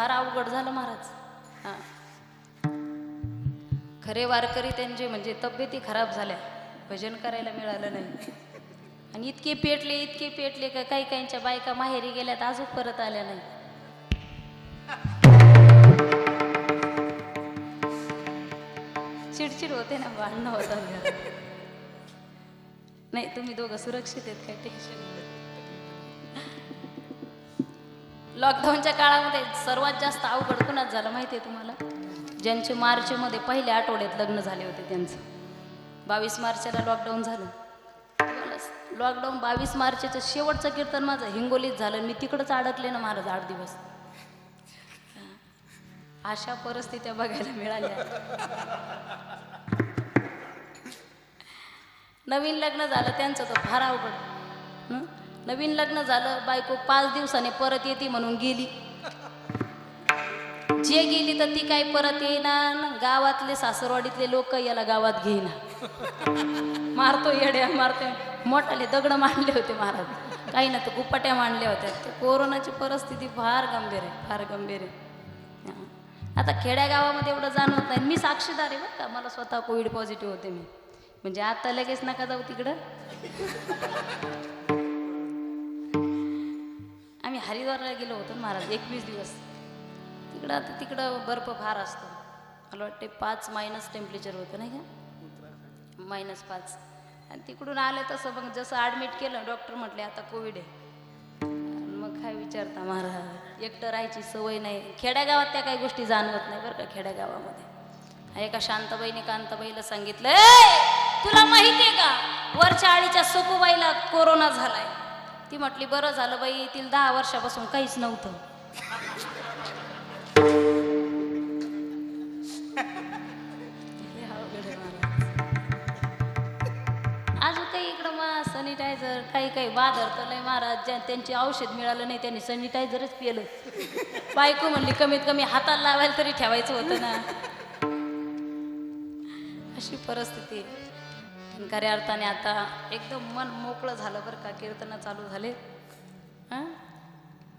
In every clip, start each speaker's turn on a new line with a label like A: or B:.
A: फार अवघड झालं महाराज. हां, खरे वारकरी त्यांचे म्हणजे तब्येती खराब झाल्या, भजन करायला मिळालं नाही. आणि इतके पेटले का काही काहींच्या बायका माहेरी गेल्यात, अजून परत आल्या नाही. चिडचिड होते ना, भांडणं होतात घरात. नाही, तुम्ही दोघं सुरक्षित आहेत, काय टेन्शन नाही. लॉकडाऊनच्या काळामध्ये सर्वात जास्त अवघड कुणाच झालं माहिती आहे तुम्हाला? ज्यांचे मार्चमध्ये पहिल्या आठवड्यात लग्न झाले होते त्यांचं. 22 मार्चला लॉकडाऊन झालं. लॉकडाऊन 22 मार्चचं शेवटचं कीर्तन माझं हिंगोलीत झालं. मी तिकडंच अडकले ना महाराज 8 दिवस. अशा परिस्थित्या बघायला मिळाल्या. नवीन लग्न झालं त्यांचं तर फार अवघड. नवीन लग्न झालं, बायको 5 दिवसाने परत येते म्हणून गेली. जे गेली तर ती काही परत येईना. गावातले सासरवाडीतले लोक याला गावात घेईना. मारतो येड्या, मारतो. मोठाले दगड मांडले होते महाराज, काही ना तर गुप्पाट्या मांडल्या होत्या. तर कोरोनाची परिस्थिती फार गंभीर आहे, फार गंभीर आहे. आता खेड्यागावामध्ये एवढं जाणवत नाही. मी साक्षीदार आहे बरं का, मला स्वतः कोविड पॉझिटिव्ह होते मी. म्हणजे आता लगेच नका जाऊ तिकडं. आम्ही हरिद्वारला गेलो होतो महाराज 21 दिवस. तिकडं आता तिकडं बर्फ फार असतो. मला वाटते 5- टेम्परेचर होतं नाही का, -5. आणि तिकडून आलं तसं मग जसं ॲडमिट केलं, डॉक्टर म्हटले आता कोविड आहे. मग काय विचारता महाराज, एकटं राहायची सवय नाही. खेड्यागावात त्या काही गोष्टी जाणवत नाही बरं का. खेड्यागावामध्ये एका शांताबाईने कांताबाईला सांगितलं, तुला माहिती आहे का वरच्या आळीच्या सखूबाईला कोरोना झालाय. ती म्हटली बरं झालं बाई, तिला 10 वर्षापासून काहीच नव्हतं. अजून काही इकडं सॅनिटायझर काही बाजारतलंय महाराज. ज्या त्यांची औषध मिळालं नाही त्यांनी सॅनिटायझरच पिलं. बायको म्हणली कमीत कमी हाताला लावायला तरी ठेवायचं होतं ना. अशी परिस्थिती. खऱ्या अर्थाने आता एकदम मन मोकळं झालं बरं का. कीर्तन चालू झाले.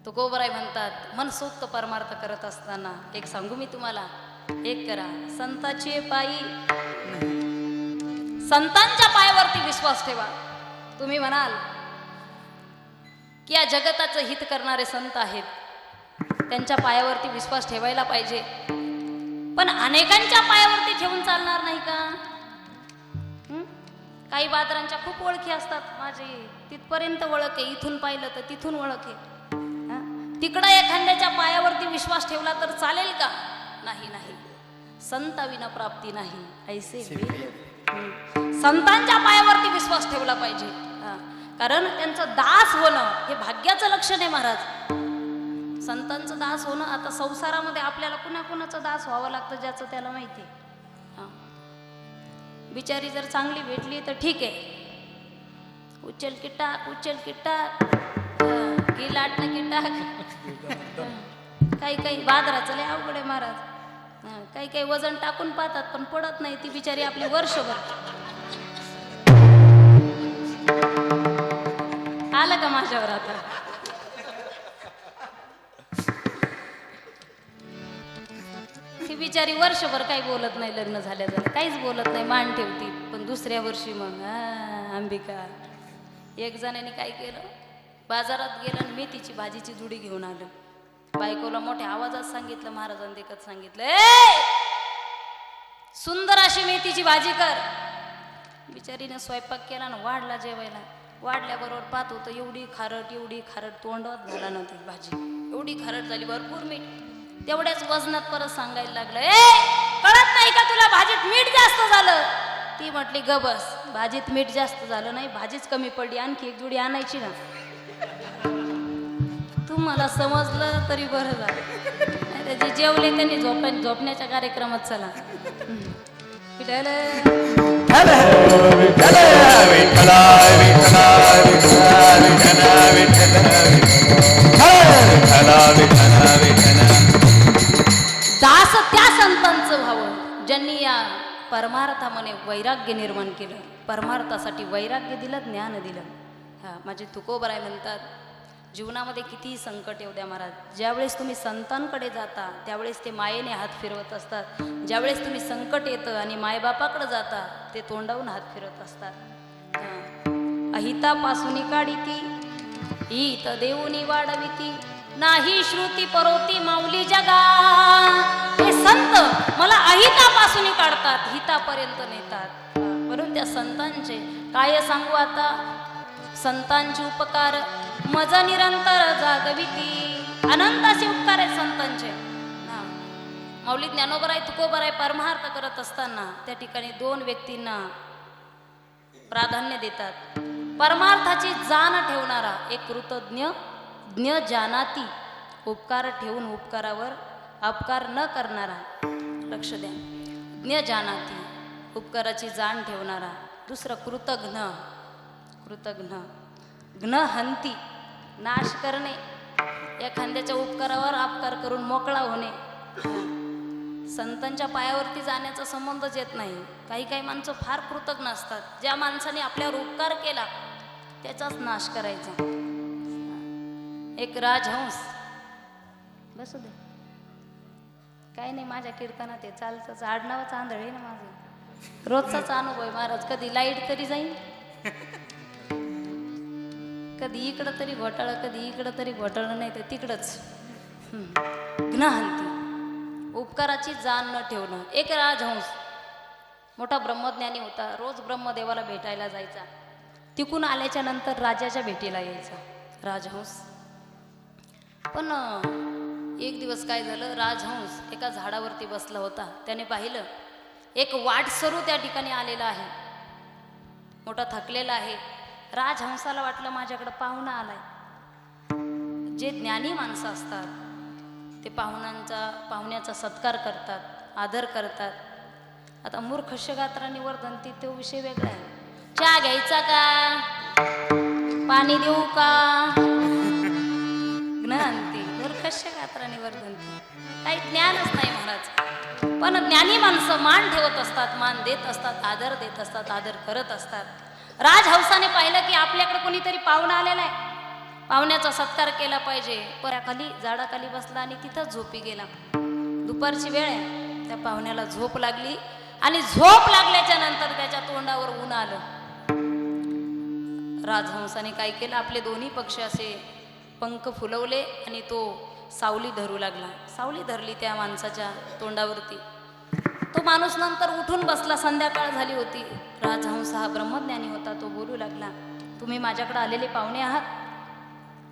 A: तो गोबराय म्हणतात, मनसोक्त परमार्थ करत असताना एक सांगू मी तुम्हाला, एक करा संताची पायी, संतांच्या पायावरती विश्वास ठेवा. तुम्ही म्हणाल की या जगताचं हित करणारे संत आहेत, त्यांच्या पायावरती विश्वास ठेवायला पाहिजे. पण अनेकांच्या पायावरती ठेवून चालणार नाही का? काही बाजारांच्या खूप ओळखी असतात माझी, तिथपर्यंत ओळख आहे, इथून पाहिलं तर तिथून ओळख आहे. तिकडं एखाद्याच्या पायावरती विश्वास ठेवला तर चालेल का? नाही नाही. संताविना प्राप्ती नाही ऐसे. संतांच्या पायावरती विश्वास ठेवला पाहिजे. कारण त्यांचं दास होणं हे भाग्याचं लक्षण आहे महाराज. संतांचं दास होणं. आता संसारामध्ये आपल्याला कुणाकुणाचं दास व्हावं लागतं ज्याचं त्याला माहिती आहे. बिचारी जर चांगली भेटली तर ठीक आहे, उचल की टाक, उचल की टाक, की लाट ना की टाक. काही बाजाराचं लय अवघड आहे महाराज. काही वजन टाकून पाहतात पण पडत नाही. ती बिचारी आपली वर्षभर. आलं का माझ्यावर आता? ती बिचारी वर्षभर काही बोलत नाही, लग्न झाल्या काहीच बोलत नाही, मान ठेवती. पण दुसऱ्या वर्षी मग अंबिका. एक जणाने काय केलं, बाजारात गेलं आणि मेथीची भाजीची जुडी घेऊन आलं. बायकोला मोठ्या आवाजात सांगितलं, महाराजांनी देखत सांगितलं, सुंदर अशी मेथीची भाजी कर. बिचारीने स्वयंपाक केला ना, वाढला जेवायला. वाढल्याबरोबर पाहत होतं एवढी खारट तोंडात घाला नव्हती भाजी. एवढी खारट झाली, भरपूर मीठ. तेवढ्याच वजनात परत सांगायला लागलं, कळत नाही का तुला भाजीत मीठ जास्त झालं? ती म्हटली ग बस, भाजीत मीठ जास्त झालं नाही, भाजीच कमी पडली, आणखी एक जुडी आणायची ना. तुम्हाला समजलं तरी बरं झालं. जे जेवले त्यांनी झोपण्याच्या कार्यक्रमात चला. दास त्या संतांचं व्हावं ज्यांनी या परमार्थामध्ये वैराग्य निर्माण केलं, परमार्थासाठी वैराग्य दिलं, ज्ञान दिलं. माझे तुकोबराय म्हणतात, जीवनामध्ये कितीही संकट येऊ द्या महाराज, ज्यावेळेस तुम्ही संतांकडे जाता त्यावेळेस ते मायेने हात फिरवत असतात. ज्यावेळेस तुम्ही संकट येतं आणि मायबापाकडे जाता ते तोंडावून हात फिरवत असतात. अहितापासून काढिती हित देऊनी वाढविती, नाही श्रुती परोती माऊली जगा. हे संत मला अहितापासून काढतात, हितापर्यंत नेतात. म्हणून त्या संतांचे काय सांगू आता, संतांचे उपकार मज निरंतर जागविती. अनंत असे उपकार आहेत संतांचे. माऊली ज्ञानोबराय तुकोबराय परमार्थ करत असताना त्या ठिकाणी दोन व्यक्तींना प्राधान्य देतात. परमार्थाची जाण ठेवणारा एक कृतज्ञ ज्ञ जानाती, उपकार ठेवून उपकारावर अपकार न करणारा. लक्ष द्या, ज्ञ जानाती उपकाराची जाण ठेवणारा. दुसरं कृतघ्न, कृतघ्न घ्न हंती नाश करणे, एखाद्याच्या उपकारावर अपकार करून मोकळा होणे. संतांच्या पायावरती जाण्याचा संबंधच येत नाही. काही काही माणसं फार कृतज्ञ असतात, ज्या माणसाने आपल्यावर उपकार केला त्याचाच नाश करायचा. एक राजहंस, बसू दे काही नाही, माझ्या कीर्तनात आहे चालतं. आडनावाचं आंधळ आहे ना माझं, रोजचाच अनुभव आहे महाराज. कधी लाईट तरी जाईल, कधी इकडं तरी घोटाळा, कधी इकडं तरी घोटाळा, नाही तर तिकडंच. घ्नहंती उपकाराची जाण न ठेवणं. एक राजहंस मोठा ब्रह्मज्ञानी होता, रोज ब्रह्मदेवाला भेटायला जायचा. तिकून आल्याच्या नंतर राजाच्या भेटीला यायचा राजहंस. पण एक दिवस काय झालं, राजहंस एका झाडावरती बसला होता. त्याने पाहिलं एक वाटसरू त्या ठिकाणी आलेला आहे, मोठा थकलेला आहे. राजहंसाला वाटलं माझ्याकडं पाहुणा आलाय. जे ज्ञानी माणसं असतात ते पाहुण्याचा सत्कार करतात, आदर करतात. आता मूर्ख शगात्राने वर्धनती तो विषय वेगळा आहे. चहा घ्यायचा का, पाणी देऊ का, ज्ञानती मूर्ख शगात्राने वर्धनती. काही ज्ञानच नाही महाराज. पण ज्ञानी माणसं मान ठेवत असतात, मान देत असतात, आदर देत असतात, आदर करत असतात. राजहंसाने पाहिलं की आपल्याकडे कोणीतरी पाहुणा आलेला आहे, पाहुण्याचा सत्कार केला पाहिजे. पराखाली झाडाखाली बसला आणि तिथंच झोपी गेला. दुपारची वेळ आहे, त्या पाहुण्याला झोप लागली आणि झोप लागल्याच्या नंतर त्याच्या तोंडावर ऊन आलं. राजहंसाने काय केलं, आपले दोन्ही पक्ष असे पंख फुलवले आणि तो सावली धरू लागला. सावली धरली त्या माणसाच्या तोंडावरती. तो माणूस नंतर उठून बसला. संध्याकाळ झाली होती. राजहंस हा ब्रह्मज्ञानी होता. तो बोलू लागला, तुम्ही माझ्याकडे आलेले पाहुणे आहात,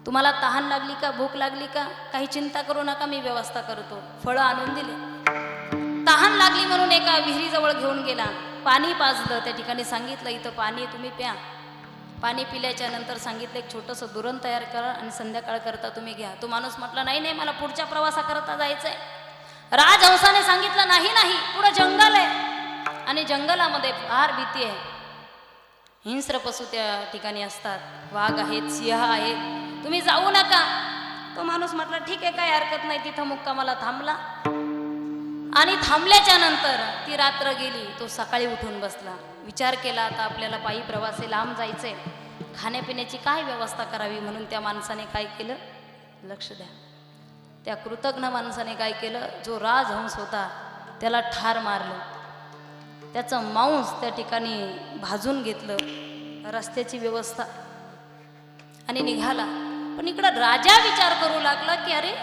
A: तुम्हाला तहान लागली का, भूक लागली का, काही चिंता करू नका, मी व्यवस्था करतो. फळं आणून दिले. तहान लागली म्हणून एका विहिरीजवळ घेऊन गेला, पाणी पाजलं. त्या ठिकाणी सांगितलं इथं पाणी तुम्ही प्या. पाणी पिल्याच्या नंतर सांगितलं एक छोटंसं दुरण तयार करा आणि संध्याकाळ करता तुम्ही घ्या. तो माणूस म्हटला नाही नाही, मला पुढच्या प्रवासाकरता जायचंय. राजहंसाने सांगितलं नाही नाही, पुढं जंगल आहे आणि जंगलामध्ये फार भीती आहे. हिंस्र पशु त्या ठिकाणी असतात, वाघ आहेत, सिंह आहेत, तुम्ही जाऊ नका. तो माणूस म्हटला ठीक आहे, काय हरकत नाही. तिथं मुक्कामाला थांबला आणि थांबल्याच्या नंतर ती रात्र गेली. तो सकाळी उठून बसला. विचार केला आता आपल्याला पायी प्रवासी लांब जायचंय, खाण्यापिण्याची काय व्यवस्था करावी. म्हणून त्या माणसाने काय केलं, लक्ष द्या, त्या कृतज्ञ माणसाने काय केलं, जो राजहंस होता त्याला ठार मारलं, त्याचं मांस त्या ठिकाणी भाजून घेतलं, रस्त्याची व्यवस्था आणि निघाला. पण इकडं राजा विचार करू लागला की अरे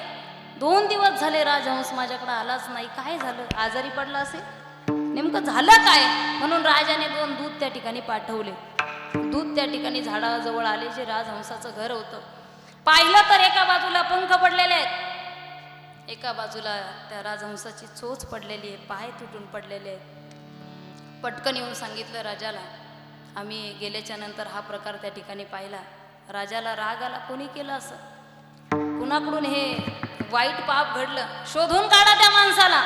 A: 2 दिवस झाले राजहंस माझ्याकडे आलाच नाही, काय झालं, आजारी पडला असेल, नेमकं झालं काय. म्हणून राजाने 2 दूत त्या ठिकाणी पाठवले. दूत त्या ठिकाणी झाडाजवळ आले, जे राजहंसाचं घर होतं. पाहिलं तर एका बाजूला पंख पडलेले आहेत, एका बाजूला त्या राजहंसाची चोच पडलेली आहे, पाय तुटून पडलेले आहेत. पटकन येऊन सांगितलं राजाला. आम्ही गेल्याच्या नंतर हा प्रकार त्या ठिकाणी पाहिला. राजाला राग आला, कोणी केलं असं, कुणाकडून हे वाईट पाप घडलं, शोधून काढा त्या माणसाला.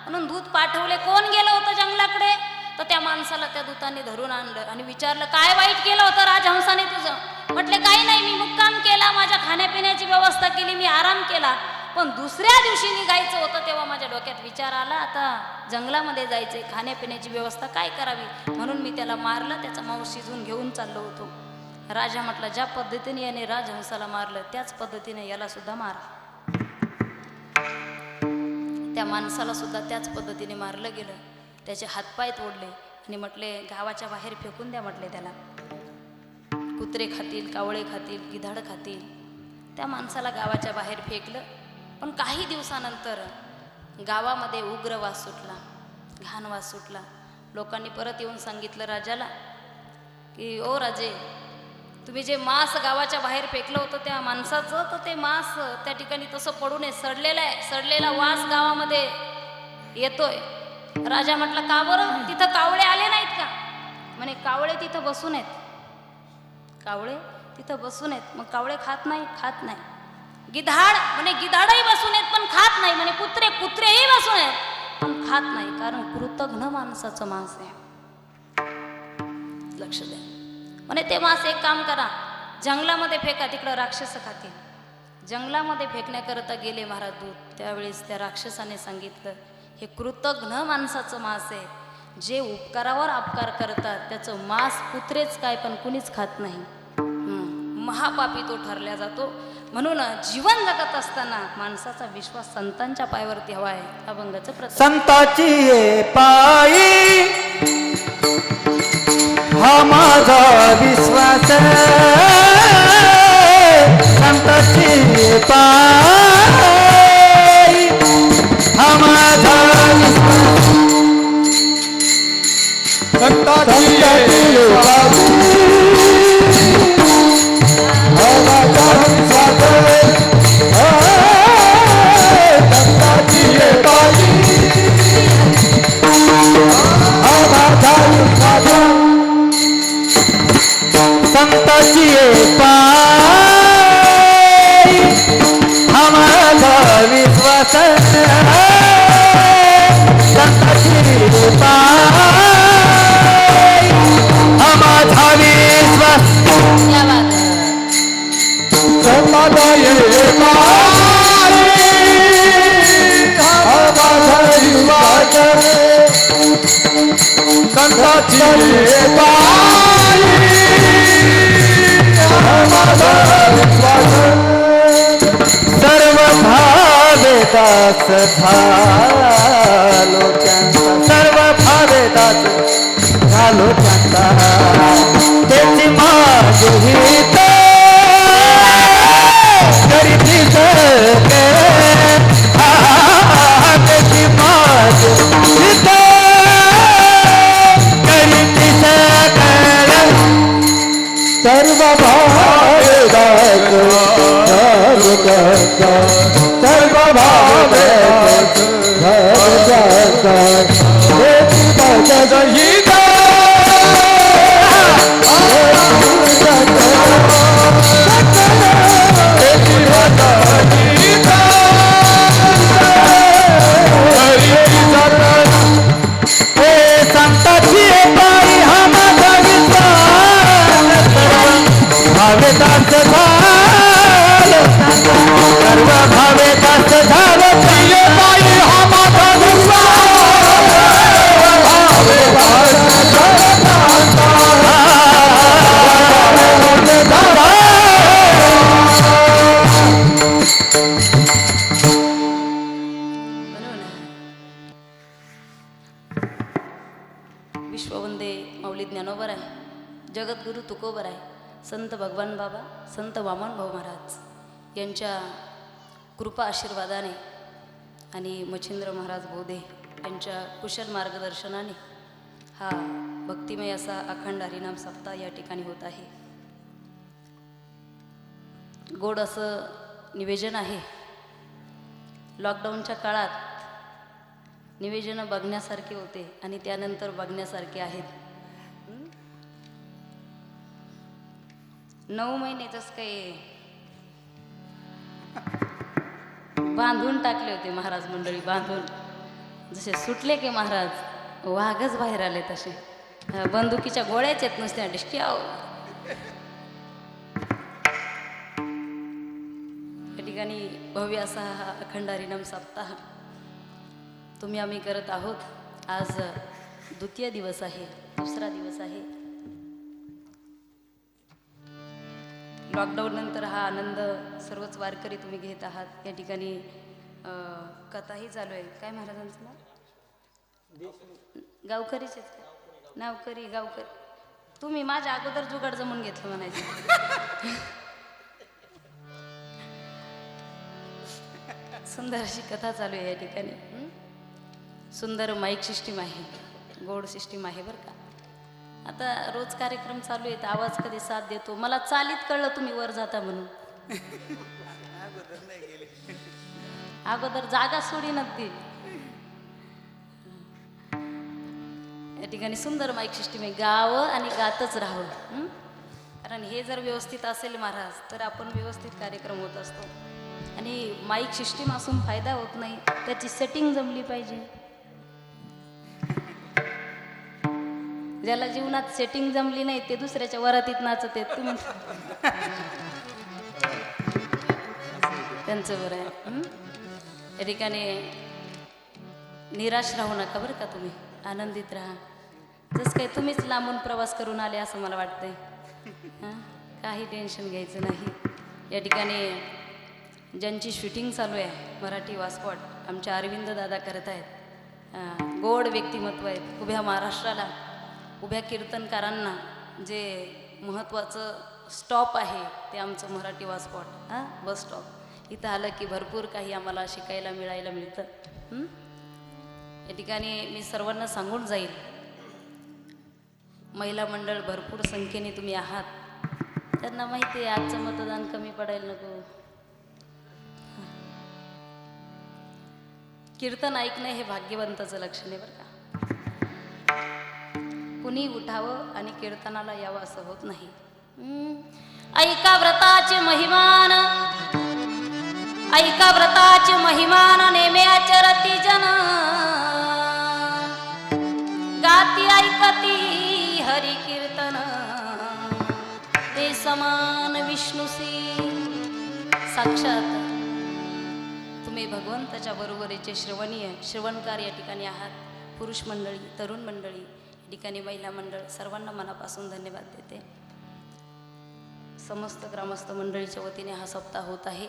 A: म्हणून दूत पाठवले. कोण गेलं होतं जंगलाकडे, तर त्या माणसाला त्या दूतांनी धरून आणलं आणि विचारलं काय वाईट केलं होतं राजहंसाने तुझं. म्हटले काही नाही, मी मुक्काम केला, माझ्या खाण्यापिण्याची व्यवस्था केली, मी आराम केला. पण दुसऱ्या दिवशी निघायचं होतं तेव्हा माझ्या डोक्यात विचार आला, आता जंगलामध्ये जायचंय, खाण्यापिण्याची व्यवस्था काय करावी. म्हणून मी त्याला मारलं, त्याचा मांस शिजून घेऊन चाललो होतो. राजा म्हटला, ज्या पद्धतीने याने राजहंसाला मारलं त्याच पद्धतीने याला सुद्धा मारा. त्या माणसाला सुद्धा त्याच पद्धतीने मारलं गेलं. त्याचे हातपाय तोडले आणि म्हटले गावाच्या बाहेर फेकून द्या म्हटले. त्याला कुत्रे खातील, कावळे खातील, गिधाड खातील. त्या माणसाला गावाच्या बाहेर फेकलं. पण काही दिवसानंतर गावामध्ये उग्र वास सुटला, घाण वास सुटला. लोकांनी परत येऊन सांगितलं राजाला की ओ राजे, तुम्ही जे मांस गावाच्या बाहेर फेकलं होतं त्या माणसाचं, तर ते मांस त्या ठिकाणी तसं पडू नये, सडलेलं आहे. सडलेला वास गावामध्ये येतोय. राजा म्हटला का बरं? तिथं कावळे आले नाहीत का? म्हणे कावळे तिथं बसून आहेत. कावळे तिथं बसून आहेत. मग कावळे खात नाही? खात नाही. गिधाड म्हणे गिधाडही बसून आहेत पण खात नाही. म्हणे कुत्रेही बसून आहेत पण खात नाही, कारण कृतघ्न माणसाचं मांस आहे. लक्ष द्या. म्हणे ते मांस एक काम करा, जंगलामध्ये फेका, तिकडं राक्षस खातील. जंगलामध्ये फेकण्याकरता गेले महाराज दूत. त्यावेळेस त्या राक्षसाने सांगितलं, हे कृतघ्न माणसाचं मांस आहे. जे उपकारावर अपकार करतात त्याचं मांस कुत्रेच काय पण कुणीच खात नाही. महापापी तो ठरला जातो. म्हणून जीवन जगत असताना माणसाचा विश्वास संतांच्या पायावरती हवा आहे. अभंगाचं प्रतीक
B: संताची ये पायी हा माझा विश्वास. संताची ये पायी हा माझा विश्वास. संताची ये पायी संताची ये पायी हा माझा विश्वास. संताची ये पायी हा माझा विश्वास. संताची ये पायी हा माझा विश्वास. संताची ये पायी सर्व भावे दास झालो त्यांचा. सर्व भावे दास झालो त्यांचा. त्याची माझी हित करीती सके. त्याची माझी हित करीती सके. सर्व भावे दास झालो त्यांचा. सर्व भावे दास झालो त्यांचा. त्याची माझी हित संताची पायी हा माझा विश्वास. भावे दास झालो सर्व भावे दास झालो. पायी हा माझा विश्वास. भावे
A: विश्ववंदे माऊली ज्ञानोबर आहे, जगद्गुरु तुकोबर आहे, संत भगवान बाबा, संत वामन भाऊ महाराज यांच्या कृपा आशीर्वादाने आणि मच्छिंद्र महाराज बोधे यांच्या कुशल मार्गदर्शनाने हा भक्तिमय असा अखंड हरिनाम सप्ताह या ठिकाणी होत आहे. गोड असं निवेदन आहे. लॉकडाऊनच्या काळात निवेदनं बघण्यासारखे होते आणि त्यानंतर बघण्यासारखे आहेत. 9 महिने जसं काही बांधून टाकले होते महाराज मंडळी. बांधून जसे सुटले की महाराज वाघच बाहेर आले तसे. बंदुकीच्या गोळ्याच येत नुसत्या डिस्ट्या. या ठिकाणी भव्य असा हा अखंड हरिनाम सप्ताह तुम्ही आम्ही करत आहोत. आज द्वितीय दिवस आहे, दुसरा दिवस आहे. लॉकडाऊन नंतर हा आनंद सर्वच वारकरी तुम्ही घेत आहात. या ठिकाणी कथाही चालू आहे. काय महाराजांचं नाव? गावकरीच आहेत का? नावकरी गावकरी. तुम्ही माझ्या अगोदर जुगाड जमून घेतलं म्हणायचं. सुंदर अशी कथा चालू आहे या ठिकाणी. सुंदर माईक सिस्टीम आहे, गोड सिस्टीम आहे बरं का. आता रोज कार्यक्रम चालू आहेत, आवाज कधी साथ देतो. मला चालीत कळलं तुम्ही वर जाता म्हणून. अगोदर जागा सोडी नक्की. या ठिकाणी सुंदर माईक सिस्टीम आहे. गावं आणि गातच राहावं. कारण हे जर व्यवस्थित असेल महाराज तर आपण व्यवस्थित कार्यक्रम होत असतो. आणि माईक सिस्टीम असून फायदा होत नाही, त्याची सेटिंग जमली पाहिजे. ज्याला जीवनात सेटिंग जमली नाही ते दुसऱ्याच्या वरातीत नाचत आहेत. तुम्ही त्यांचं बरं आहे. या ठिकाणी निराश राहू नका बरं का. तुम्ही आनंदित राहा. जसं काही तुम्हीच लांबून प्रवास करून आले असं मला वाटतंय. काही टेन्शन घ्यायचं नाही. या ठिकाणी ज्यांची शूटिंग चालू आहे मराठी वास्पॉट आमचे अरविंद दादा करत आहेत. गोड व्यक्तिमत्व आहेत. उभ्या महाराष्ट्राला, उभ्या कीर्तनकारांना जे महत्त्वाचं स्टॉप आहे ते आमचं मराठी वास्पॉट बस स्टॉप. इथं आलं की भरपूर काही आम्हाला शिकायला मिळायला मिळतं. या ठिकाणी मी सर्वांना सांगून जाईल, महिला मंडळ भरपूर संख्येने तुम्ही आहात. त्यांना माहिती आहे आजचं मतदान कमी पडायला नको. कीर्तन ऐकणं हे भाग्यवंताचं लक्षण आहे बरं का. कुणी उठावं आणि कीर्तनाला यावं असं होत नाही. ऐका व्रताचे महिमान, ऐका व्रताचे महिमान, नेमे आचरती जन, गाती ऐकती हरी कीर्तन, ते समान विष्णुसी. साक्षात तुम्ही भगवंताच्या बरोबरीचे श्रवणकार या ठिकाणी आहात. पुरुष मंडळी, तरुण मंडळी, या ठिकाणी महिला मंडळ, सर्वांना मनापासून धन्यवाद देते. समस्त ग्रामस्थ मंडळीच्या वतीने हा सप्ताह होत आहे.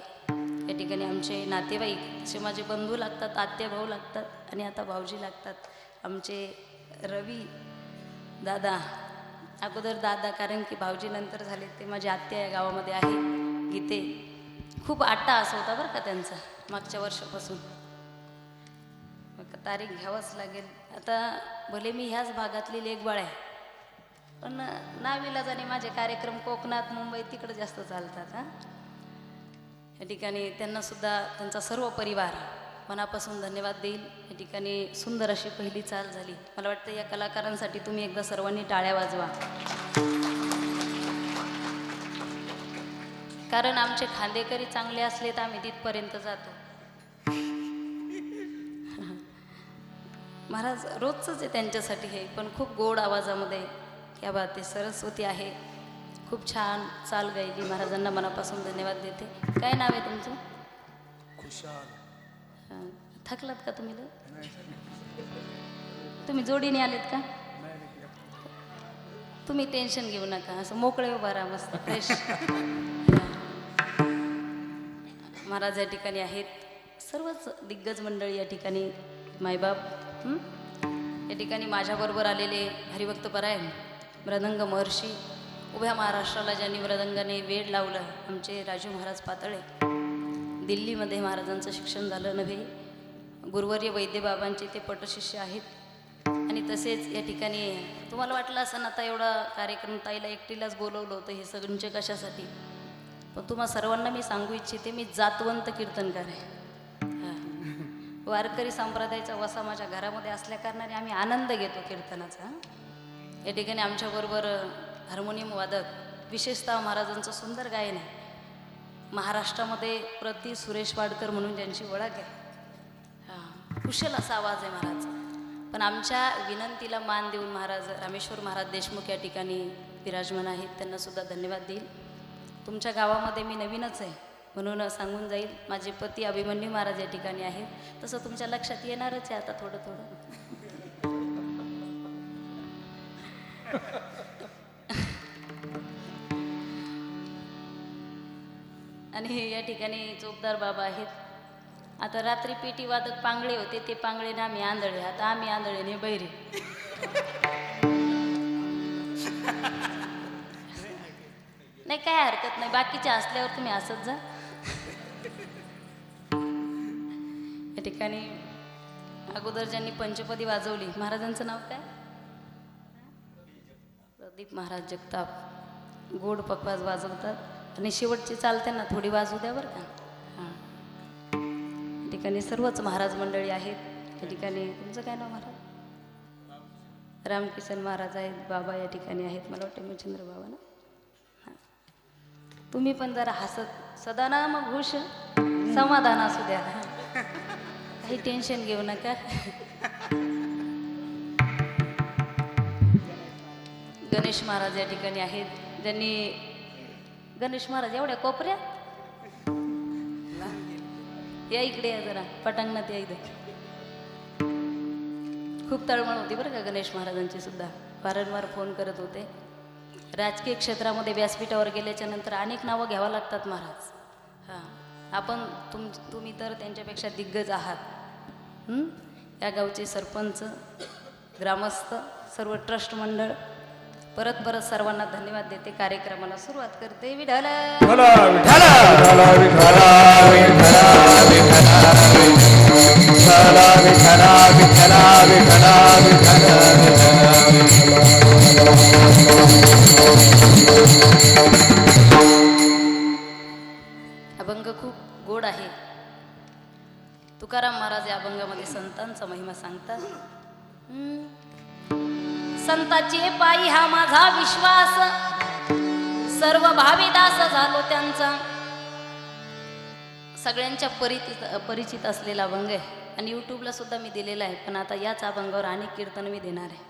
A: या ठिकाणी आमचे नातेवाईक, असे माझे बंधू लागतात, आत्या भाऊ लागतात आणि आता भाऊजी लागतात. आमचे रवी दादा, अगोदर दादा कारण की भाऊजी नंतर झाले, ते माझी आत्या या गावामध्ये आहे. गीते खूप आट्टा असं होता बरं का त्यांचा मागच्या वर्षापासून. मग तारीख घ्यावंच लागेल. आता भले मी ह्याच भागातली लेकबाळ आहे, पण नाविलाजाने माझे कार्यक्रम कोकणात, मुंबई तिकडे जास्त चालतात. या ठिकाणी त्यांनासुद्धा त्यांचा सर्व परिवार मनापासून धन्यवाद देईल. या ठिकाणी सुंदर अशी पहिली चाल झाली. मला वाटतं या कलाकारांसाठी तुम्ही एकदा सर्वांनी टाळ्या वाजवा. कारण आमचे खांदेकरी चांगले असले तर आम्ही तिथपर्यंत जातो. महाराज रोजचंच आहे त्यांच्यासाठी हे, पण खूप गोड आवाजामध्ये. क्या बात आहे. सरस्वती आहे, खूप छान चाल गायली. महाराजांना मनापासून धन्यवाद देते. काय नाव आहे तुमचं?
C: खुशाल.
A: थकलात का तुम्ही? तुम्ही जोडीने आलेत का? तुम्ही टेन्शन घेऊ नका, असं मोकळे उभा राहा मस्त फ्रेश. महाराज या ठिकाणी आहेत. सर्वच दिग्गज मंडळी या ठिकाणी, मायबाप. या ठिकाणी माझ्याबरोबर आलेले हरिभक्त परायण मृदंग महर्षी, उभ्या महाराष्ट्राला ज्यांनी मृदंगाने वेड लावलं, आमचे राजू महाराज पातळे. दिल्लीमध्ये महाराजांचं शिक्षण झालं नव्हे. गुरुवर्य वैद्यबाबांचे ते पटशिष्य आहेत. आणि तसेच या ठिकाणी तुम्हाला वाटलं असं ना, आता एवढा कार्यक्रम ताईला एकटीलाच बोलवलं होतं हे सगळ्यांचे कशासाठी, पण तुम्हा सर्वांना मी सांगू इच्छिते, मी जातवंत कीर्तनकार आहे. वारकरी संप्रदायाचा वसा माझ्या घरामध्ये असल्या कारणाने आम्ही आनंद घेतो कीर्तनाचा. या ठिकाणी आमच्याबरोबर हार्मोनियम वादक, विशेषतः महाराजांचं सुंदर गायन आहे. महाराष्ट्रामध्ये प्रति सुरेश वाडकर म्हणून ज्यांची ओळख आहे, कुशल असा आवाज आहे महाराज. पण आमच्या विनंतीला मान देऊन महाराज रामेश्वर महाराज देशमुख या ठिकाणी विराजमान आहेत. त्यांनासुद्धा धन्यवाद देईल. तुमच्या गावामध्ये मी नवीनच आहे म्हणून सांगून जाईल. माझे पती अभिमन्यू महाराज या ठिकाणी आहेत. तसं तुमच्या लक्षात येणारच आहे आता थोडं थोडं. आणि या ठिकाणी चोपदार बाबा आहेत. आता रात्री पेटी वादक पांगळे होते, ते पांगळे ना आम्ही आंधळे, आता आम्ही आंधळे ने बैरे. नाही काय हरकत नाही, बाकीचे असल्यावर तुम्ही असत जा. या ठिकाणी अगोदर ज्यांनी पंचपदी वाजवली महाराजांचं नाव काय? प्रदीप महाराज जगताप. गोड पकवाज वाजवतात आणि शेवटची चालते ना थोडी वाजवू द्या बरं का. हां, या ठिकाणी सर्वच महाराज मंडळी आहेत. या ठिकाणी तुमचं काय नाव महाराज? रामकिसन महाराज आहेत, बाबा या ठिकाणी आहेत, मला वाटतं मच्छिंद्र बाबा ना. हां, तुम्ही पण जरा हसत सदा ना मग खुश समाधान असू द्या, काही टेन्शन घेऊ नका. गणेश महाराज या ठिकाणी आहेत, ज्यांनी गणेश महाराज एवढ्या कोपऱ्या या इकडे या जरा पटांगणात या इथे. खूप तळमळ होती बरं का गणेश महाराजांची सुद्धा, वारंवार फोन करत होते. राजकीय क्षेत्रामध्ये व्यासपीठावर गेल्याच्या नंतर अनेक नावं घ्यावं लागतात महाराज. हां, आपण तुम्ही तर त्यांच्यापेक्षा दिग्गज आहात. या गावचे सरपंच, ग्रामस्थ, सर्व ट्रस्ट मंडळ, परत परत सर्वांना धन्यवाद देते. कार्यक्रमाला सुरुवात करते. विठ्ठल अभंग खूप गोड आहे. तुकाराम महाराज या अभंगामध्ये संतांचा महिमा सांगतात. संताचे पायी हा माझा विश्वास, सर्व भावीदास झालो त्यांचा. सगळ्यांच्या परिचित असलेला अभंग आहे आणि यूट्यूबला सुद्धा मी दिलेला आहे, पण आता याच अभंगावर अनेक कीर्तन मी देणार आहे.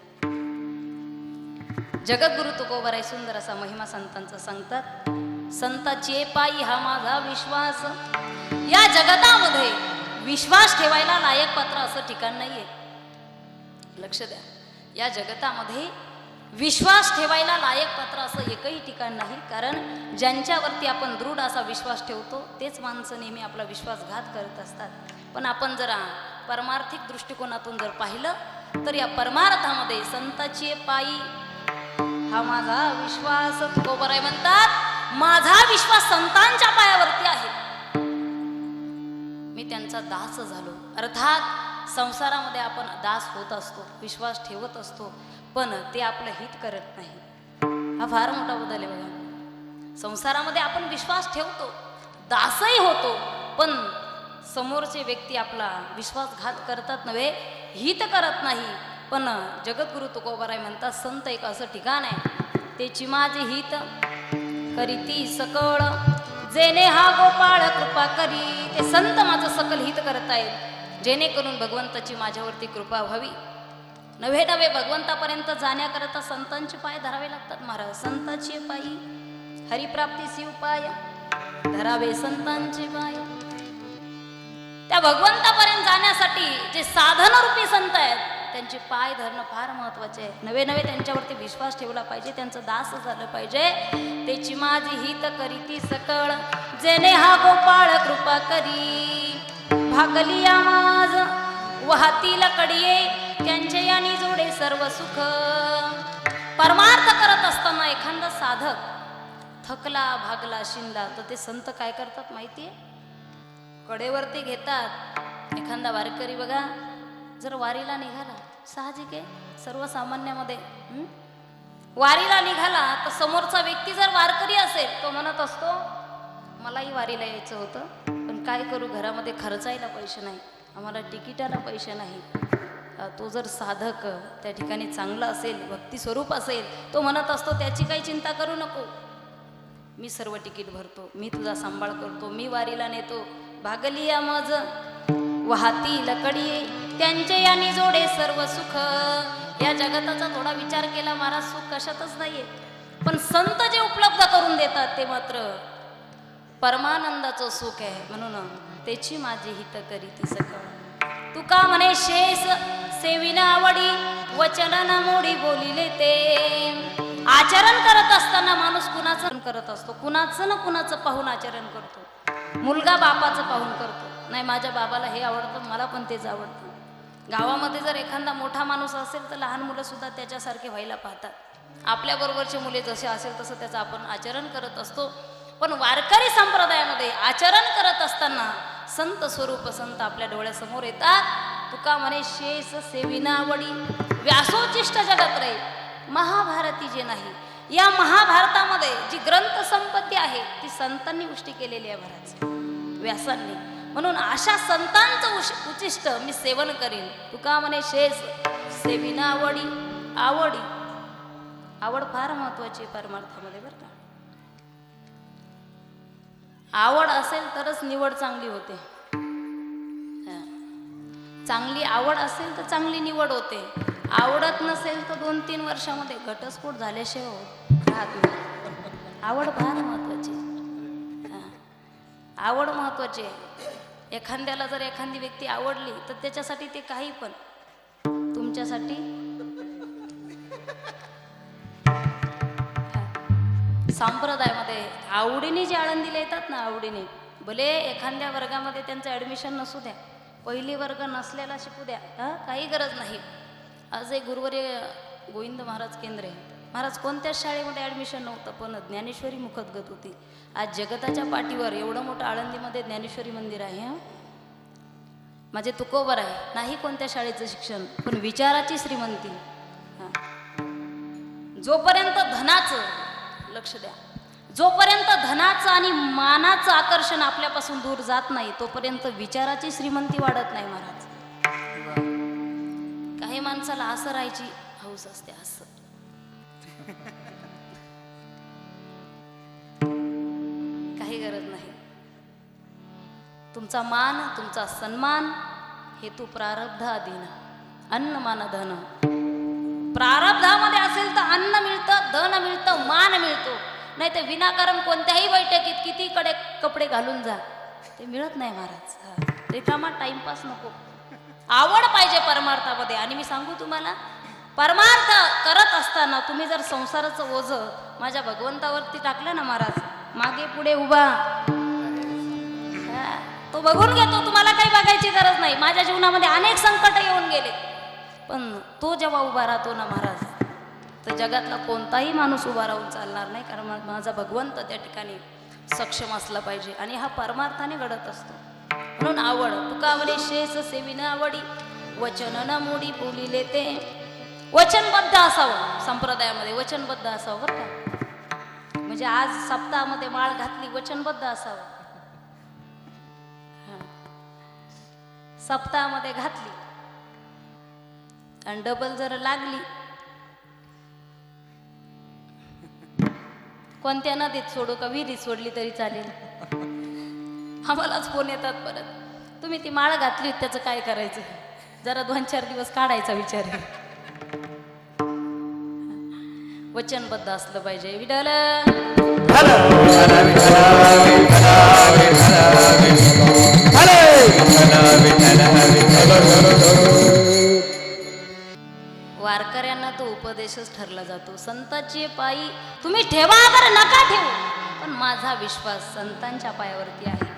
A: जगद्गुरु तुकोबाराय सुंदर असा महिमा संतांचा सांगतात. संताचे पायी हा माझा विश्वास. या जगतामध्ये विश्वास ठेवायला लायक पात्र असं ठिकाण नाहीये. लक्ष द्या, या जगतामध्ये विश्वास ठेवायला लायक पात्र असं एकही ठिकाण नाही. कारण ज्यांच्यावरती आपण दृढ असा विश्वास ठेवतो तेच माणसं नेहमी आपला विश्वासघात करत असतात. पण आपण जरा परमार्थिक दृष्टिकोनातून जर पाहिलं तर या परमार्थामध्ये संताची पायी हा माझा विश्वास. तुकोबाराय म्हणतात, माझा विश्वास संतांच्या पायावरती आहे, मी त्यांचा दास झालो. अर्थात संसारामध्ये आपण दास होत असतो, विश्वास ठेवत असतो, पण ते आपलं हित करत नाही. हा फार मोठा बदल आहे बघा. संसारामध्ये आपण विश्वास ठेवतो, दासही होतो, पण समोरचे व्यक्ती आपला विश्वासघात करतात नव्हे, हित करत नाही. पण जगद्गुरु तुकोबाराय म्हणतात, संत एक असं ठिकाण आहे, त्याची माझे हित करीती सकळ, जेणे हा गोपाळ कृपा करी. ते संत माझं सकल हित करत आहेत, जेणेकरून भगवंताची माझ्यावरती कृपा व्हावी. नव्हे नव्हे भगवंतापर्यंत जाण्याकरता संतांचे पाय धरावे लागतात महाराज. संतांचे पायी हरिप्राप्तीसी उपाय, धरावे संतांचे पाय. त्या भगवंतापर्यंत जाण्यासाठी जे साधनरूपी संत आहेत त्यांचे पाय धरणं फार महत्वाचे आहे. नवे नवे त्यांच्यावरती विश्वास ठेवला पाहिजे, त्यांचं दास झालं पाहिजे. त्याची माझी हित करीती सकळ, जेणे हा गोपाळ कृपा करी. भागली आमाज वाहतील कडिये, त्यांचे यानी जोडे सर्व सुख. परमार्थ करत असताना एखादा साधक थकला, भागला, शिंदा तर ते संत काय करतात माहितीये? कडेवरती घेतात. एखादा वारकरी बघा, जर वारीला निघाला, साहजिक आहे सर्वसामान्यामध्ये वारीला निघाला तर समोरचा व्यक्ती जर वारकरी असेल तो म्हणत असतो, मलाही वारीला यायचं होतं, पण काय करू, घरामध्ये खर्चायला पैसे नाही, आम्हाला तिकिटाला पैसे नाही. तो जर साधक त्या ठिकाणी चांगला असेल, भक्ती स्वरूप असेल, तो म्हणत असतो, त्याची काही चिंता करू नको, मी सर्व तिकीट भरतो, मी तुझा सांभाळ करतो, मी वारीला नेतो. भागली आमज वाहती लकडी, त्यांचे यानी जोडे सर्व सुख. या जगताचा थोडा विचार केला महाराज, सुख कशातच नाहीये, पण संत जे उपलब्ध करून देतात ते मात्र परमानंदाचं सुख आहे. म्हणून त्याची माझी हित करीती सकळ. तुका म्हणे शेष सेविना आवडी, वचन न मोडी बोलिले ते. आचरण करत असताना माणूस कुणाचं करत असतो, कुणाचं ना कुणाचं पाहून आचरण करतो. मुलगा बापाचं पाहून करतो, नाही माझ्या बाबाला हे आवडतं मला पण तेच आवडतं. गावामध्ये जर एखादा मोठा माणूस असेल तर लहान मुलं सुद्धा त्याच्यासारखे व्हायला पाहतात. आपल्याबरोबरचे मुले जसे असेल तसं त्याचं आपण आचरण करत असतो. पण वारकरी संप्रदायामध्ये आचरण करत असताना संत स्वरूप संत आपल्या डोळ्यासमोर येतात. तुका म्हणे शेष सेविनावडी व्यासोचिष्ट जगत रे. महाभारती जे नाही, या महाभारतामध्ये जी ग्रंथ संपत्ती आहे ती संतांनी उष्टी केलेली आहे महाराज, व्यासांनी. म्हणून अशा संतांचं उचिष्ट मी सेवन करीन. तुका म्हणे शेष सेविनावडी. आवडी, आवड फार महत्वाची परमार्थामध्ये बरं का. आवड असेल तरच निवड चांगली होते. चांगली आवड असेल तर चांगली निवड होते. आवडत नसेल तर 2-3 वर्षामध्ये घटस्फोट झाल्याशिवाय राहत नाही. आवड फार महत्वाची. आवड महत्वाची आहे. एखाद्याला जर एखादी व्यक्ती आवडली तर त्याच्यासाठी ते काही पण तुमच्यासाठी संप्रदायामध्ये आवडीने जे आळंदीला येतात ना, आवडीने भले एखाद्या वर्गामध्ये त्यांचं ॲडमिशन नसू द्या, पहिली वर्ग नसलेला शिकू द्या, काही गरज नाही. आज एक गुरुवर्य गोविंद महाराज केंद्रे महाराज कोणत्याच शाळेमध्ये ॲडमिशन नव्हतं, पण ज्ञानेश्वरी मुखदगत होती. आज जगताच्या पाठीवर एवढं मोठं आळंदीमध्ये ज्ञानेश्वरी मंदिर आहे. माझे तुकोबर आहे, नाही कोणत्या शाळेचं शिक्षण, पण विचाराची श्रीमंती. जोपर्यंत धनाचं, लक्ष द्या, जोपर्यंत धनाचं आणि मानाचं आकर्षण आपल्यापासून दूर जात नाही तोपर्यंत विचाराची श्रीमंती वाढत नाही महाराज. काही माणसाला असं राहायची हौस असते, असं काही गरज नाही. तुमचा मान, तुमचा सन्मान हे तू प्रारब्ध अधीन. अन्न मान धन, प्रारब्धामध्ये असेल तर अन्न मिळतं, धन मिळतं, मान मिळतो. नाही तर विनाकारण कोणत्याही बैठकीत किती कडे कपडे घालून जा, ते मिळत नाही महाराज. रिकामा टाइमपास नको. आवड पाहिजे परमार्थामध्ये. आणि मी सांगू तुम्हाला, परमार्थ करत असताना तुम्ही जर संसाराचं ओझं माझ्या भगवंतावरती टाकलं ना महाराज, मागे पुढे उभा, तो बघून घेतो. तुम्हाला काही बघायची गरज नाही. माझ्या जीवनामध्ये अनेक संकट येऊन गेले, पण तो जेव्हा उभा राहतो ना महाराज, तर जगातला कोणताही माणूस उभा राहून चालणार नाही. कारण माझा भगवंत त्या ठिकाणी सक्षम असला पाहिजे. आणि हा परमार्थाने घडत असतो. म्हणून आवड. तुका म्हणे शेष सेविना आवडी, वचन न मोडी बोलिले ते. वचनबद्ध असावं, संप्रदायामध्ये वचनबद्ध असावं बरं का. म्हणजे आज सप्ताहामध्ये माळ घातली, वचनबद्ध असावं. सप्ताहामध्ये घातली आणि डबल जर लागली, कोणत्या नदीत सोडू का विहिरीत सोडली तरी चालेल. आम्हालाच फोन येतात परत, तुम्ही ती माळ घातली त्याचं काय करायचं, जरा 2-4 दिवस काढायचा विचार आहे. वचनबद्ध असलं पाहिजे. विठ्ठल वारकऱ्यांना तो उपदेशच ठरला जातो. संतांची पायी तुम्ही ठेवा बरं, नका ठेवू, पण माझा विश्वास संतांच्या पायावरती आहे.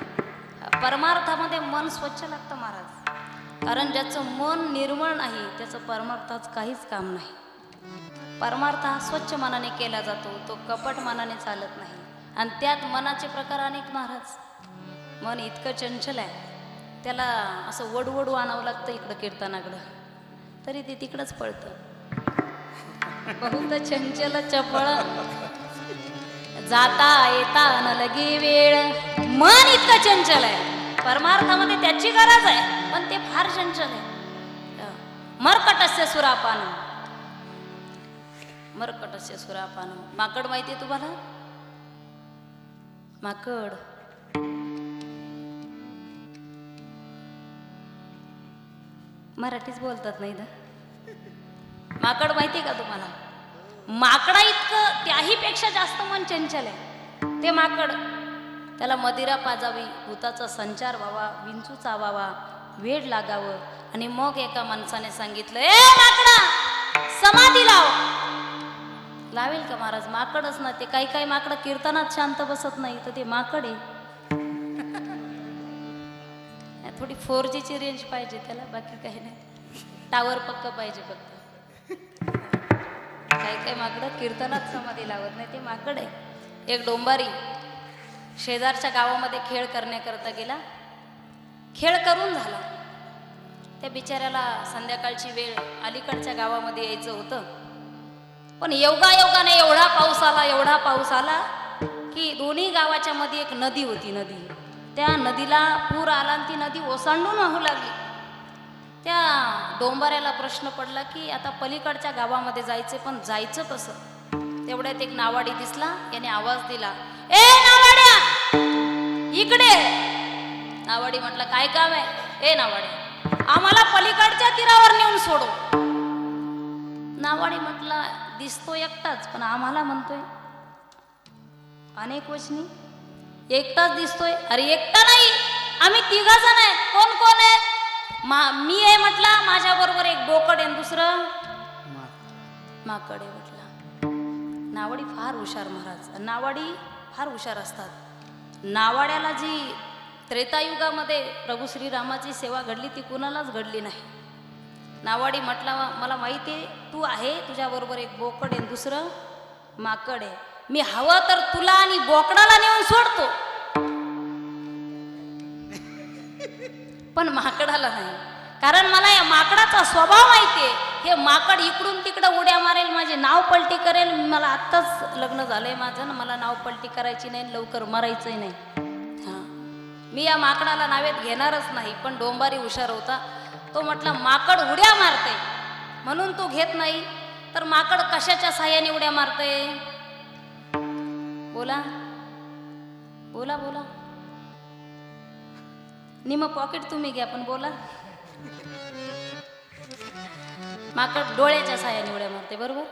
A: परमार्थामध्ये मन स्वच्छ लागतं महाराज. कारण ज्याचं मन निर्मळ नाही त्याचं परमार्थात काहीच काम नाही. परमार्थ हा स्वच्छ मनाने केला जातो, तो कपट मनाने चालत नाही. आणि त्यात मनाचे प्रकार अनेक महाराज. मन इतकं चंचल आहे, त्याला असं वडवडू आणावं लागतं इकडं कीर्तनाकडं, तरी ते तिकडंच पळतं. बहुत चंचल चपळ, जाता येता न लगी वेळ. मन इतकं चंचल आहे, परमार्थामध्ये त्याची गरज आहे, पण ते फार चंचल आहे. मरकटस्य सुरापान, मरकटस्य सुरापान. माकड माहिती आहे तुम्हाला? माकड मराठीच बोलतात नाही ना. माकड माहिती आहे का तुम्हाला? माकडा इतकं त्याही पेक्षा जास्त मन चंचल आहे. ते माकड, त्याला मदिरा पाजावी, भूताचा संचार व्हावा, विंचू चावावा, वेड लागावं. आणि मग एका माणसाने सांगितलं, ए माकडा समाधी लाव. लावेल का महाराज? माकडच ना ते. काही काही माकडं कीर्तनात शांत बसत नाही, तर ते माकड आहे. थोडी 4G ची रेंज पाहिजे त्याला, बाकी काही नाही. टावर पक्क पाहिजे फक्त. काही काही माकडं कीर्तनात समाधी लावत नाही, ते माकड आहे. एक डोंबारी शेजारच्या गावामध्ये खेळ करण्याकरता गेला. खेळ करून झाला. त्या बिचाऱ्याला संध्याकाळची वेळ, अलीकडच्या गावामध्ये यायचं होतं. पण योगायोगाने एवढा पाऊस आला की दोन्ही गावाच्या मध्ये एक नदी होती. त्या नदीला पूर आला आणि ती नदी ओसांडून वाहू लागली. त्या डोंबाऱ्याला प्रश्न पडला की आता पलीकडच्या गावामध्ये जायचं, पण जायचं कसं? तेवढ्यात एक नावाडी दिसला. याने आवाज दिला, ए नावाड्या इकडे. नावाडी म्हटलं, काय काम आहे? ए नावाड्या, आम्हाला पलीकडच्या तीरावर नेऊन सोडव. नावाडी म्हटलं, दिसतो एकटाच, पण आम्हाला म्हणतोय अनेक वचनी. एकटाच दिसतोय. अरे एकटा नाही, आम्ही 3 जण आहे. कोण कोण आहे? मी आहे म्हटलं, माझ्या बरोबर एक बोकड आहे, दुसरं माकड आहे म्हटलं. नावाडी फार हुशार महाराज. नावाडी फार हुशार असतात. नावाड्याला जी त्रेतायुगामध्ये प्रभू श्रीरामाची सेवा घडली ती कुणालाच घडली नाही. नावाडी म्हटला, मला माहिती आहे तू आहे, तुझ्याबरोबर एक बोकड आहे, दुसरं माकड आहे. मी हवं तर तुला आणि बोकडाला नेऊन सोडतो, पण माकडाला नाही. कारण मला या माकडाचा स्वभाव माहिती आहे. हे माकड इकडून तिकडं उड्या मारेल, माझे नाव पलटी करेल. मला आत्ताच लग्न झालंय माझं, मला नाव पलटी करायची नाही, लवकर मरायचंही नाही. हां, मी या माकडाला नावेत घेणारच नाही. पण डोंबारी हुशार होता. तो म्हटला, माकड उड्या मारते म्हणून तू घेत नाही, तर माकड कशाच्या साह्याने उड्या मारते? बोला बोला बोला. निम पॉकेट तुम्ही घ्या, पण बोला. माकड डोळ्याच्या साह्याने उड्या मारते, बरोबर.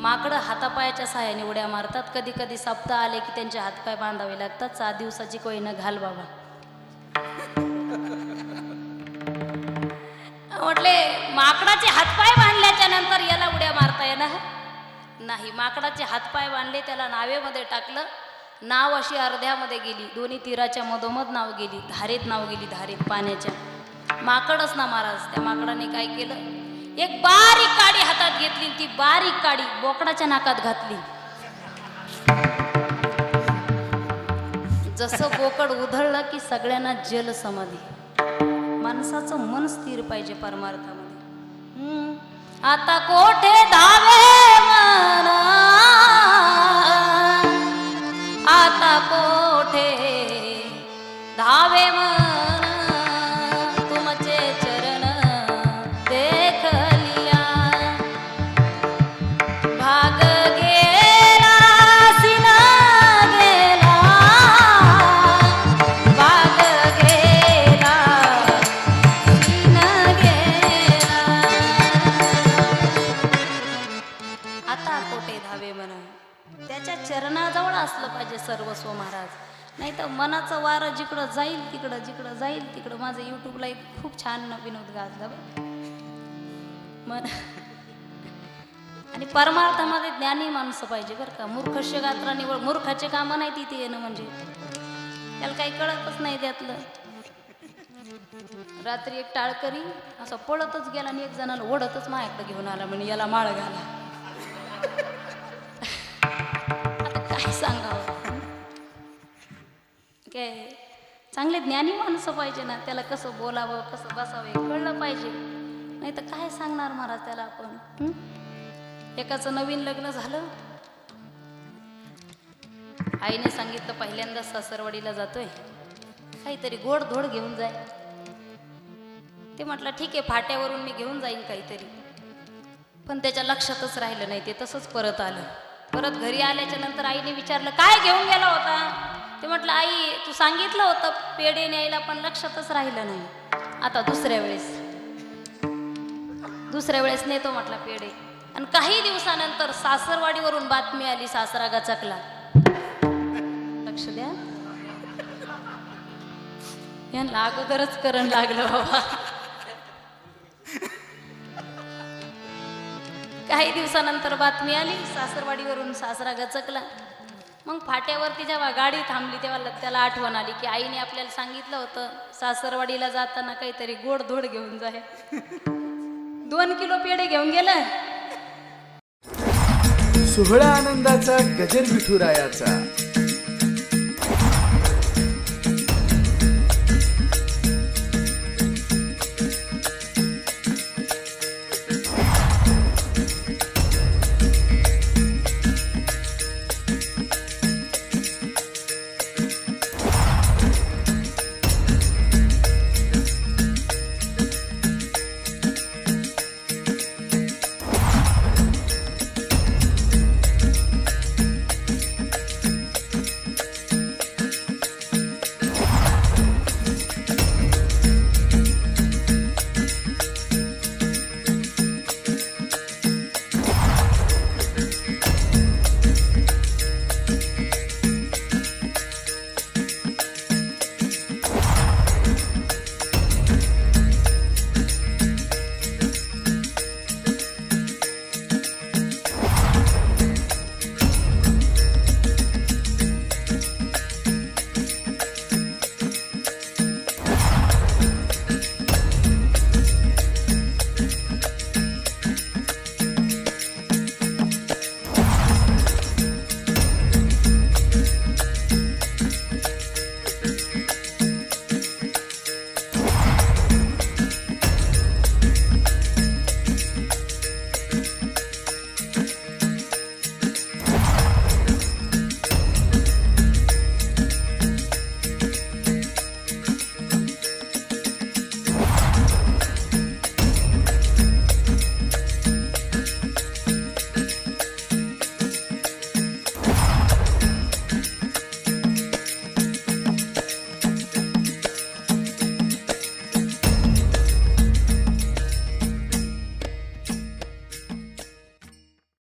A: माकडं हातापायाच्या साह्याने उड्या मारतात. कधी कधी सप्ताह आले की त्यांचे हातपाय बांधावे लागतात. 7 दिवसाची कोयनं घाल बाबा. म्हटले, माकडाचे हातपाय बांधल्याच्या नंतर याला उड्या मारता येणार नाही. माकडाचे हातपाय बांधले, त्याला नावेमध्ये टाकलं. नाव अशी अर्ध्यामध्ये गेली, दोन्ही तीराच्या मधोमध नाव गेली, धारेत नाव गेली, धारेत पाण्याच्या. माकडच ना महाराज. त्या माकडाने काय केलं, एक बारीक काडी हातात घेतली. ती बारीक काडी बोकडाच्या नाकात घातली. जसं बोकड उधळलं की सगळ्यांना जल समाधी. माणसाचं मन स्थिर पाहिजे परमार्थामध्ये. आता कोठे धावे मन, आता कोठे धावे मन, तुमचे चरण देख लिया. भाग गेला सिना गेला, भाग गेला सिना गेला. आता कोठे धावे मन. त्याच्या चरणाजवळ असलं पाहिजे सर्वस्व महाराज. नाही तर मनाचं वारं जिकडं जाईल तिकडं, जिकडं जाईल तिकडं. माझं यूट्यूबला एक खूप छान विनोद गाजला मन. आणि परमार्थामध्ये ज्ञानी माणसं पाहिजे बरं का. मूर्खस्य गात्रा निवड. मूर्खाचे कामं नाही तिथे येणं म्हणजे. त्याला काही कळतच नाही त्यातलं. रात्री एक टाळकरी असं पळतच गेला आणि एक जणाला ओढतच माझ्याकडे घेऊन आला, म्हणजे याला माळ घाला. काय सांगावं. काय चांगले ज्ञानी माणसं पाहिजे ना. त्याला कसं बोलावं, कसं बसावं कळलं पाहिजे. नाही तर काय सांगणार महाराज त्याला आपण. एकाचं नवीन लग्न झालं. आईने सांगितलं पहिल्यांदा सासरवाडीला जातोय, काहीतरी गोड धोड घेऊन जाय. ते म्हटलं ठीक आहे, फाट्यावरून मी घेऊन जाईन काहीतरी. पण त्याच्या लक्षातच राहिलं नाही. ते तसंच परत आलं. परत घरी आल्याच्या नंतर आईने विचारलं, काय घेऊन गेला होता? ते म्हटलं, आई तू सांगितलं होतं पेढे न्यायला, पण लक्षातच राहिलं नाही. आता दुसऱ्या वेळेस नेतो म्हटलं पेढे. आणि काही दिवसानंतर सासरवाडीवरून बातमी आली, सासरा गचकला. लक्ष द्या, यांना अगोदरच करण लागलं बाबा. काही दिवसानंतर बातमी आली, सासरवाडीवरून सासरा गचकला. मग फाट्यावरती जेव्हा गाडी थांबली तेव्हा त्याला आठवण आली की आईने आपल्याला सांगितलं होतं सासरवाडीला जाताना काहीतरी गोडधोड घेऊन जाय. 2 किलो पेढे घेऊन गेलं.
C: सोहळा आनंदाचा गजर विठुरायाचा